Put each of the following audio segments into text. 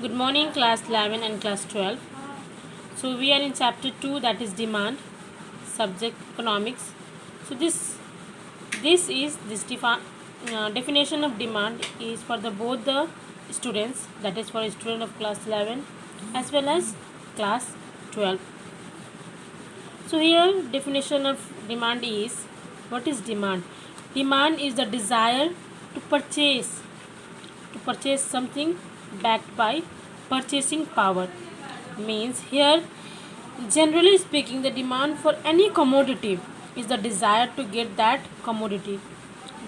Good morning, class 11 and class 12. So, we are in chapter 2, that is demand, subject economics. So, definition of demand is for the both the students, that is for a student of class 11 as well as class 12. So, here definition of demand is, what is demand? Demand is the desire to purchase something backed by purchasing power. Means here, generally speaking, the demand for any commodity is the desire to get that commodity.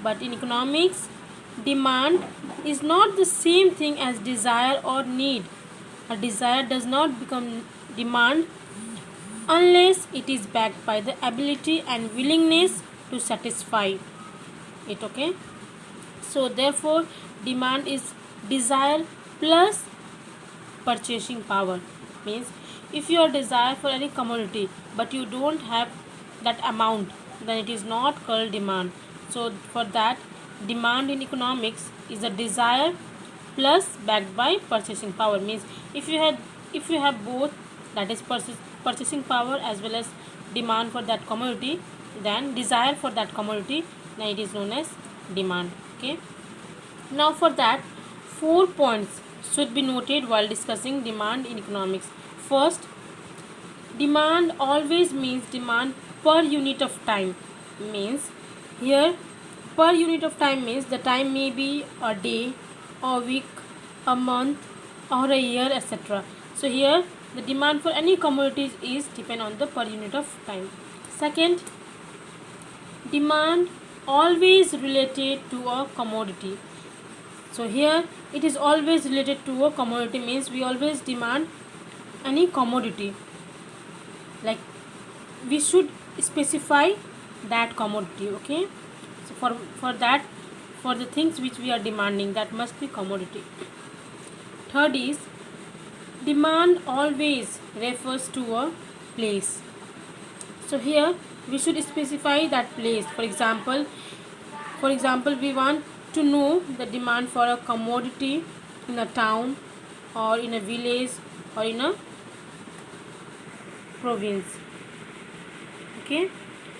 But in economics, demand is not the same thing as desire or need. A desire does not become demand unless it is backed by the ability and willingness to satisfy it. Okay, so therefore demand is desire plus purchasing power. Means if your desire for any commodity but you don't have that amount, then it is not called demand. So for that, demand in economics is a desire plus backed by purchasing power. Means if you have both, that is purchasing power as well as demand for that commodity, then desire for that commodity, then it is known as demand. Okay, now for that, 4 points should be noted while discussing demand in economics. First, demand always means demand per unit of time. Means here, per unit of time means the time may be a day, a week, a month, or a year, etc. So here the demand for any commodities is depend on the per unit of time. Second, demand always related to a commodity. So here it is always related to a commodity, means we always demand any commodity, like we should specify that commodity. Okay, so for that, for the things which we are demanding, that must be commodity. Third is, demand always refers to a place. So here we should specify that place. For example, we want to know the demand for a commodity in a town or in a village or in a province. Okay,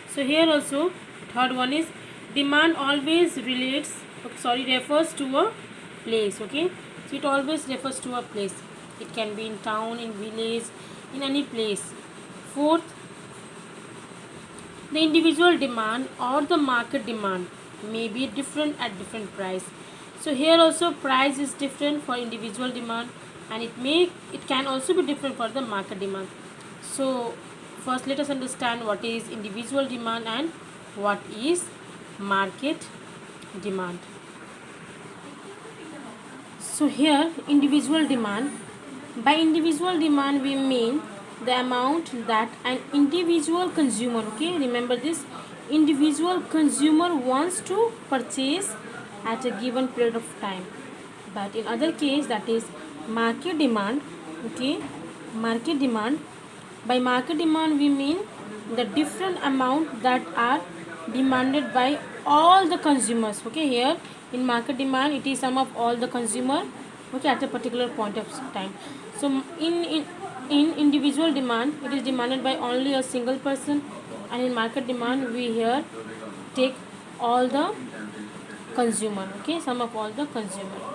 so here also third one is, demand always refers to a place. Okay, so it always refers to a place. It can be in town, in village, in any place. Fourth, the individual demand or the market demand may be different at different price. So here also price is different for individual demand, and it can also be different for the market demand. So first let us understand what is individual demand and what is market demand. So here individual demand, by individual demand we mean the amount that an individual consumer, okay, remember this, individual consumer wants to purchase at a given period of time. But in other case, that is market demand. Okay, market demand, by market demand we mean the different amount that are demanded by all the consumers. Okay, here in market demand it is sum of all the consumer, okay, at a particular point of time. So in individual demand it is demanded by only a single person, and in market demand we here take all the consumer, okay, sum of all the consumer.